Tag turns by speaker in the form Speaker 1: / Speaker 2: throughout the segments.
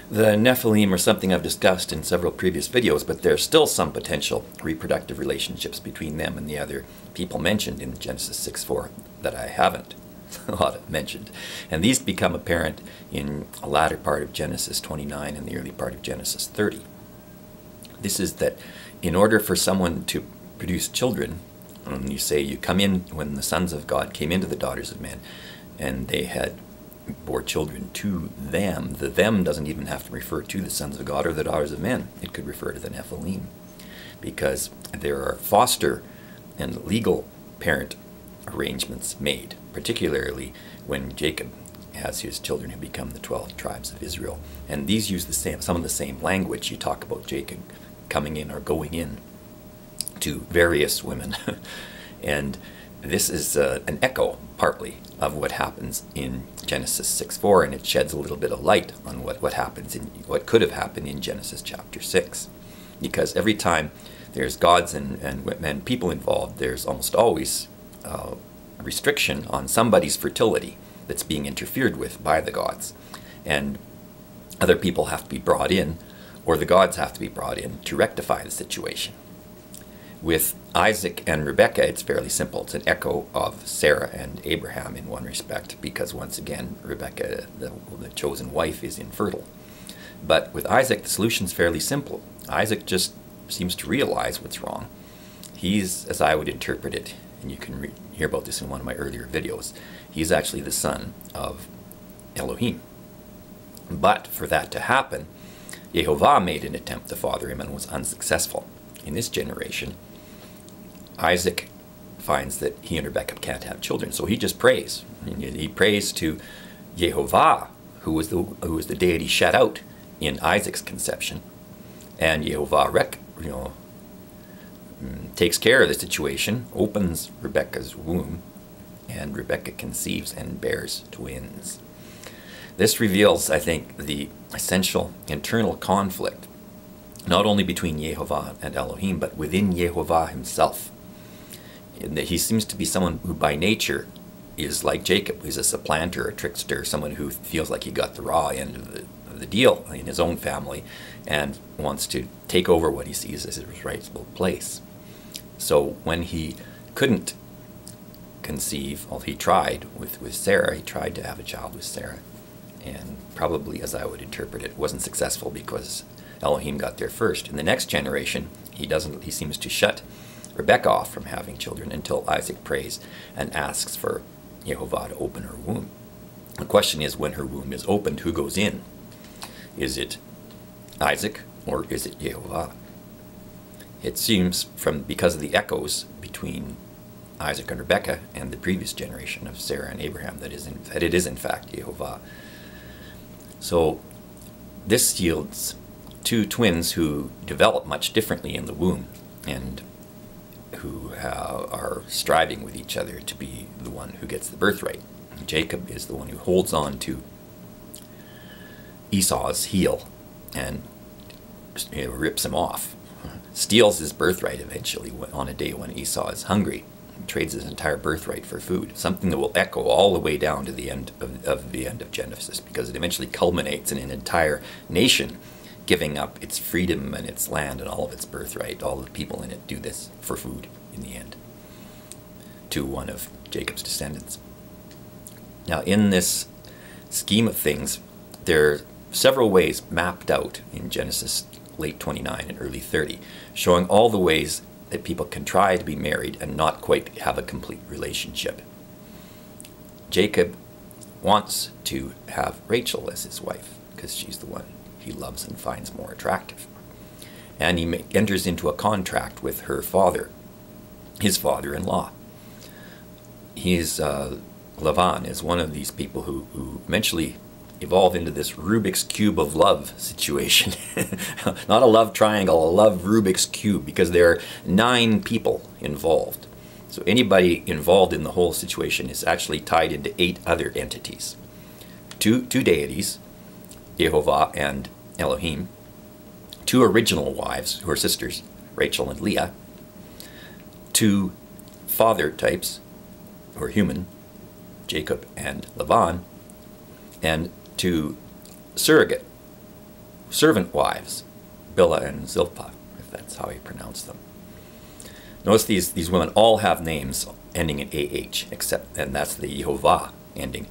Speaker 1: The Nephilim are something I've discussed in several previous videos, but there's still some potential reproductive relationships between them and the other people mentioned in Genesis 6:4 that I haven't mentioned. And these become apparent in the latter part of Genesis 29 and the early part of Genesis 30. This is that in order for someone to produce children, when you say you come in, when the sons of God came into the daughters of men, and they had bore children to them, the them doesn't even have to refer to the sons of God or the daughters of men. It could refer to the Nephilim, because there are foster and legal parent arrangements made, particularly when Jacob has his children who become the 12 tribes of Israel. And these use some of the same language. You talk about Jacob coming in or going in to various women. And this is an echo, partly, of what happens in Genesis 6:4, and it sheds a little bit of light on what happens in what could have happened in Genesis chapter 6. Because every time there's gods and people involved, there's almost always a restriction on somebody's fertility that's being interfered with by the gods. And other people have to be brought in, or the gods have to be brought in to rectify the situation. With Isaac and Rebekah, it's fairly simple. It's an echo of Sarah and Abraham in one respect, because once again, Rebekah, the chosen wife, is infertile. But with Isaac, the solution's fairly simple. Isaac just seems to realize what's wrong. He's, as I would interpret it, and you can hear about this in one of my earlier videos, he's actually the son of Elohim. But for that to happen, Yehovah made an attempt to father him and was unsuccessful. In this generation, Isaac finds that he and Rebekah can't have children, so he just prays. He prays to Yehovah, who was the deity shut out in Isaac's conception, and Yehovah takes care of the situation, opens Rebekah's womb, and Rebekah conceives and bears twins. This reveals, I think, the essential internal conflict, not only between Yehovah and Elohim, but within Yehovah himself. He seems to be someone who by nature is like Jacob, who's a supplanter, a trickster, someone who feels like he got the raw end of the deal in his own family and wants to take over what he sees as his rightful place. So when he couldn't conceive, well, he tried with Sarah, he tried to have a child with Sarah, and probably, as I would interpret it, wasn't successful because Elohim got there first. In the next generation, he seems to shut Rebekah off from having children until Isaac prays and asks for Yehovah to open her womb. The question is, when her womb is opened, who goes in? Is it Isaac or is it Yehovah? It seems, because of the echoes between Isaac and Rebekah and the previous generation of Sarah and Abraham, that it is in fact Yehovah. So this yields two twins who develop much differently in the womb and who are striving with each other to be the one who gets the birthright. Jacob is the one who holds on to Esau's heel and rips him off, steals his birthright eventually on a day when Esau is hungry, and trades his entire birthright for food, something that will echo all the way down to the end of Genesis, because it eventually culminates in an entire nation giving up its freedom and its land and all of its birthright. All the people in it do this for food in the end, to one of Jacob's descendants. Now, in this scheme of things, there are several ways mapped out in Genesis late 29 and early 30, showing all the ways that people can try to be married and not quite have a complete relationship. Jacob wants to have Rachel as his wife because she's the one he loves and finds more attractive. And he enters into a contract with her father, his father-in-law. Lavan is one of these people who eventually evolve into this Rubik's Cube of love situation. Not a love triangle, a love Rubik's Cube, because there are 9 people involved. So anybody involved in the whole situation is actually tied into 8 other entities. Two deities, Yehovah and Elohim, 2 original wives who are sisters, Rachel and Leah, 2 father types who are human, Jacob and Laban, and 2 surrogate servant wives, Bilhah and Zilpah, if that's how you pronounce them. Notice these women all have names ending in AH, and that's the Yehovah ending,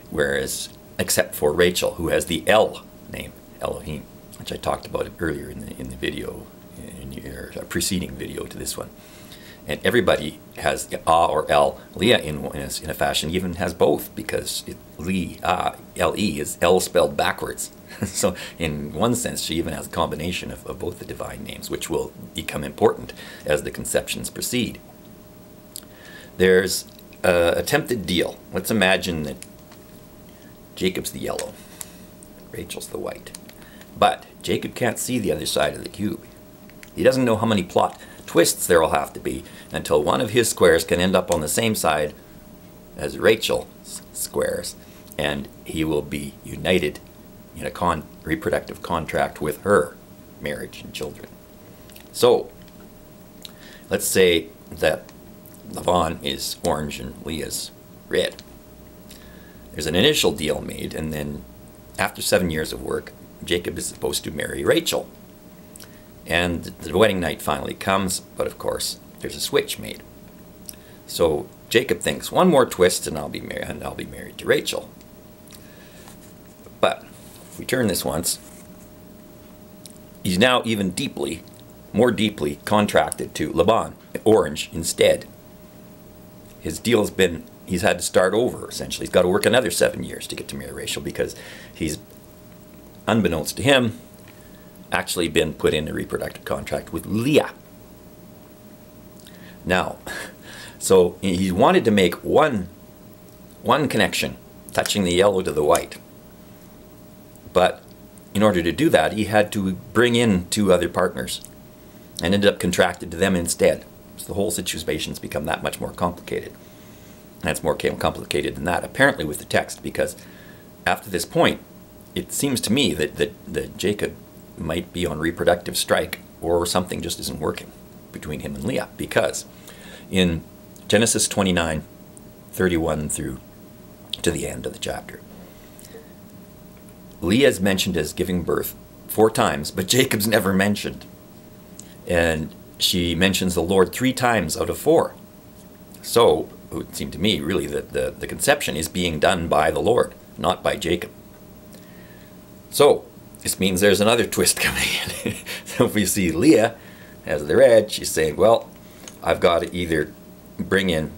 Speaker 1: whereas except for Rachel, who has the El name, Elohim, which I talked about earlier in the video, in your preceding video to this one. And everybody has Ah or El. Leah, in a fashion, even has both, because L-E is El spelled backwards. So in one sense, she even has a combination of both the divine names, which will become important as the conceptions proceed. There's an attempted deal. Let's imagine that Jacob's the yellow, Rachel's the white. But Jacob can't see the other side of the cube. He doesn't know how many plot twists there will have to be until one of his squares can end up on the same side as Rachel's squares, and he will be united in a reproductive contract with her, marriage and children. So, let's say that Lavan is orange and Leah's red. There's an initial deal made, and then after 7 years of work, Jacob is supposed to marry Rachel. And the wedding night finally comes, but of course, there's a switch made. So Jacob thinks, one more twist and I'll be married to Rachel. But if we turn this once, he's now even more deeply contracted to Laban, orange, instead. His deal's been, he's had to start over, essentially. He's got to work another 7 years to get to marry Rachel, because he's, unbeknownst to him, actually been put in a reproductive contract with Leah. Now, so he wanted to make one connection, touching the yellow to the white. But in order to do that, he had to bring in 2 other partners, and ended up contracted to them instead. So the whole situation's become that much more complicated. And it's more complicated than that, apparently, with the text, because after this point, it seems to me that Jacob might be on reproductive strike, or something just isn't working between him and Leah, because in Genesis 29:31 through to the end of the chapter, Leah is mentioned as giving birth 4 times, but Jacob's never mentioned. And she mentions the Lord 3 times out of 4. So it would seem to me, really, that the conception is being done by the Lord, not by Jacob. So this means there's another twist coming in. So if we see Leah as the red, she's saying, well, I've got to either bring in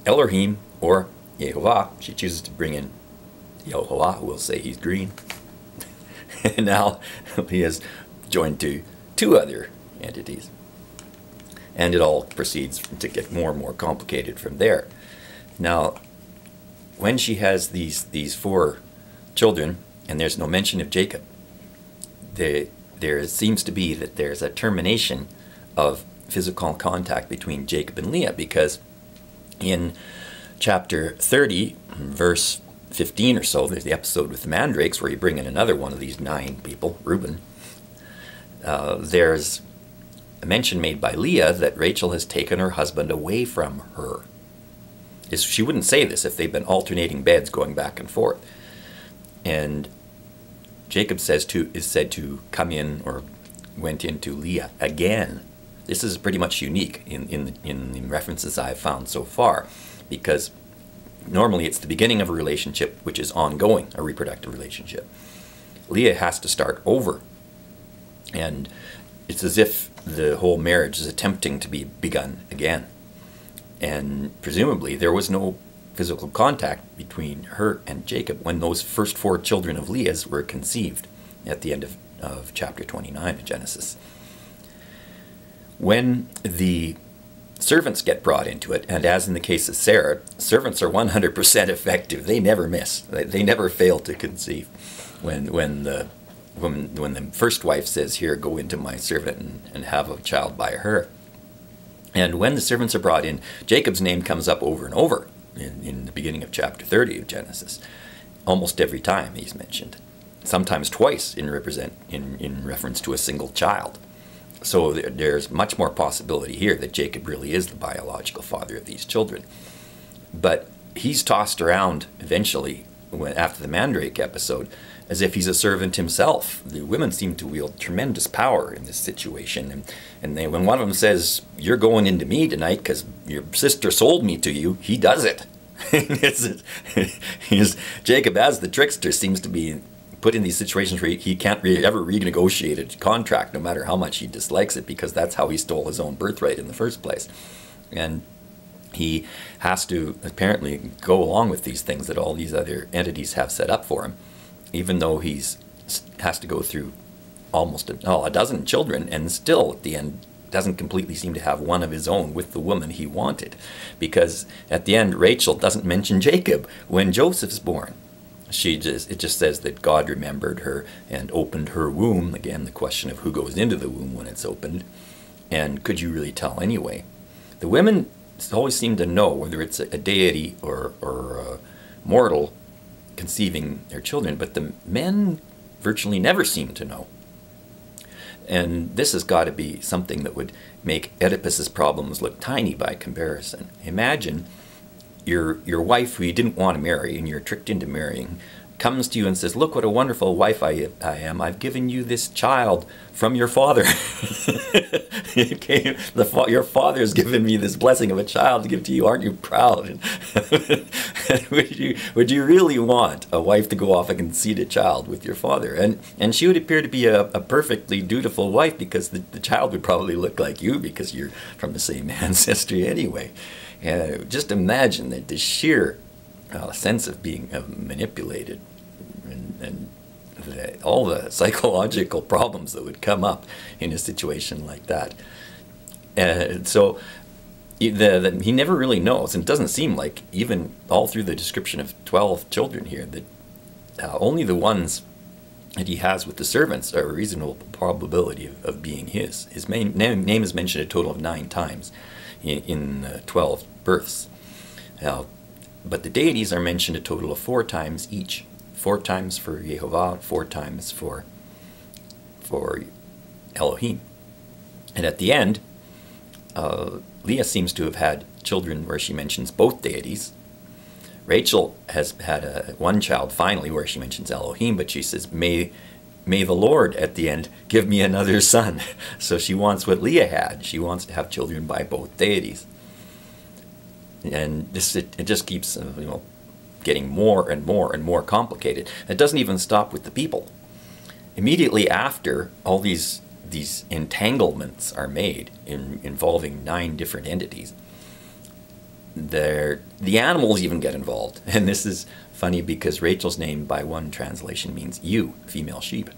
Speaker 1: Elohim or Yehovah. She chooses to bring in Yehovah, who will say he's green. And now Leah's joined to 2 other entities. And it all proceeds to get more and more complicated from there. Now, when she has these 4 children, and there's no mention of Jacob, there seems to be that there's a termination of physical contact between Jacob and Leah, because in chapter 30, verse 15 or so, there's the episode with the mandrakes where you bring in another one of these 9 people, Reuben. There's a mention made by Leah that Rachel has taken her husband away from her. She wouldn't say this if they've been alternating beds going back and forth. And Jacob is said to come in, or went into Leah again. This is pretty much unique in the references I've found so far, because normally it's the beginning of a relationship which is ongoing, a reproductive relationship. Leah has to start over, and it's as if the whole marriage is attempting to be begun again. And presumably there was no physical contact between her and Jacob when those first 4 children of Leah's were conceived at the end of chapter 29 of Genesis. When the servants get brought into it, and as in the case of Sarah, servants are 100% effective. They never miss. They never fail to conceive. When the first wife says, here, go into my servant and have a child by her. And when the servants are brought in, Jacob's name comes up over and over in the beginning of chapter 30 of Genesis. Almost every time he's mentioned. Sometimes twice in reference to a single child. So there's much more possibility here that Jacob really is the biological father of these children. But he's tossed around eventually after the Mandrake episode as if he's a servant himself. The women seem to wield tremendous power in this situation. And when one of them says, "You're going into me tonight because your sister sold me to you," he does it. Jacob, as the trickster, seems to be put in these situations where he can't ever renegotiate a contract, no matter how much he dislikes it, because that's how he stole his own birthright in the first place. And he has to apparently go along with these things that all these other entities have set up for him, even though has to go through almost a dozen children, and still at the end doesn't completely seem to have one of his own with the woman he wanted. Because at the end, Rachel doesn't mention Jacob when Joseph's born. It just says that God remembered her and opened her womb. Again, the question of who goes into the womb when it's opened. And could you really tell anyway? The women always seem to know whether it's a deity or a mortal conceiving their children, but the men virtually never seem to know. And this has got to be something that would make Oedipus's problems look tiny by comparison. Imagine your wife, who you didn't want to marry and you're tricked into marrying, comes to you and says, "Look what a wonderful wife I am. I've given you this child from your father." Your father's given me this blessing of a child to give to you. Aren't you proud? Would you really want a wife to go off and conceive a child with your father? And she would appear to be a perfectly dutiful wife, because the child would probably look like you, because you're from the same ancestry anyway. Just imagine the sheer sense of being manipulated, and all the psychological problems that would come up in a situation like that. So he never really knows, and it doesn't seem like, even all through the description of 12 children here, that only the ones that he has with the servants are a reasonable probability of being his. His name is mentioned a total of 9 times in 12 births. But the deities are mentioned a total of 4 times each. 4 times for Yehovah, 4 times for Elohim. And at the end, Leah seems to have had children where she mentions both deities. Rachel has had one child finally where she mentions Elohim, but she says, may the Lord at the end give me another son. So she wants what Leah had. She wants to have children by both deities. And it just keeps getting more and more and more complicated. It doesn't even stop with the people. Immediately after all these entanglements are made involving 9 different entities, the animals even get involved. And this is funny, because Rachel's name by one translation means ewe, female sheep.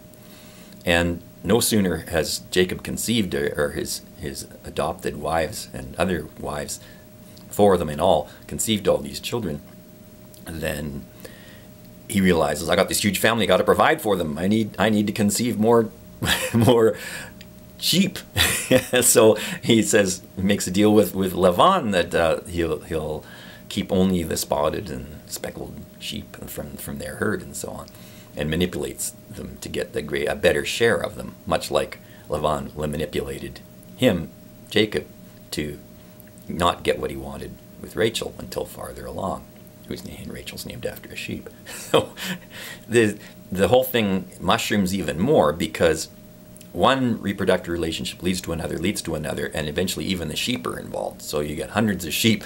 Speaker 1: And no sooner has Jacob conceived, or his adopted wives and other wives, 4 of them in all, conceived all these children, then he realizes, I got this huge family, got to provide for them. I need to conceive more sheep. So he makes a deal with Lavan that he'll keep only the spotted and speckled sheep from their herd and so on, and manipulates them to get a better share of them, much like Lavan manipulated him, Jacob, to not get what he wanted with Rachel until farther along, Rachel's named after a sheep. So the whole thing mushrooms even more, because one reproductive relationship leads to another, and eventually even the sheep are involved. So you get hundreds of sheep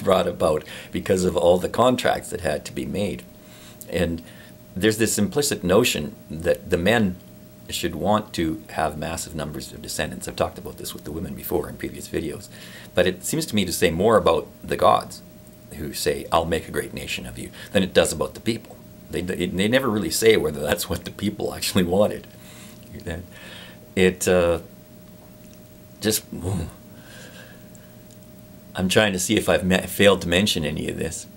Speaker 1: brought about because of all the contracts that had to be made. And there's this implicit notion that the men should want to have massive numbers of descendants. I've talked about this with the women before in previous videos. But it seems to me to say more about the gods, who say, "I'll make a great nation of you," than it does about the people. They never really say whether that's what the people actually wanted. I'm trying to see if I've failed to mention any of this,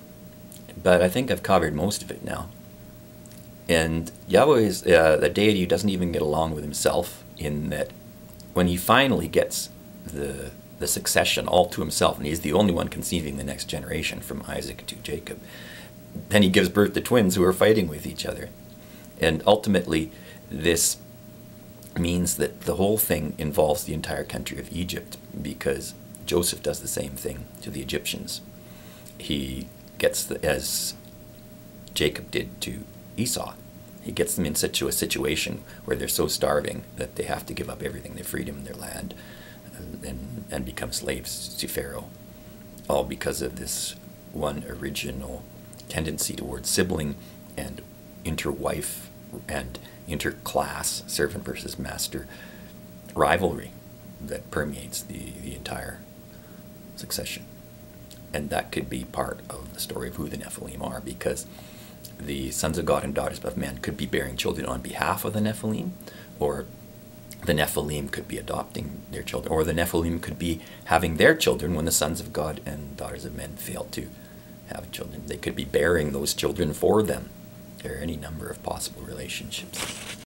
Speaker 1: but I think I've covered most of it now. And Yahweh is a deity who doesn't even get along with himself, in that when he finally gets the succession all to himself, and he's the only one conceiving the next generation from Isaac to Jacob, then he gives birth to twins who are fighting with each other. And ultimately, this means that the whole thing involves the entire country of Egypt, because Joseph does the same thing to the Egyptians. He gets as Jacob did to Esau, He gets them in such a situation where they're so starving that they have to give up everything, their freedom and their land, and become slaves to Pharaoh, all because of this one original tendency towards sibling and interwife and interclass, servant versus master, rivalry that permeates the entire succession. And that could be part of the story of who the Nephilim are, because the sons of God and daughters of men could be bearing children on behalf of the Nephilim, or the Nephilim could be adopting their children, or the Nephilim could be having their children when the sons of God and daughters of men fail to have children. They could be bearing those children for them. There are any number of possible relationships.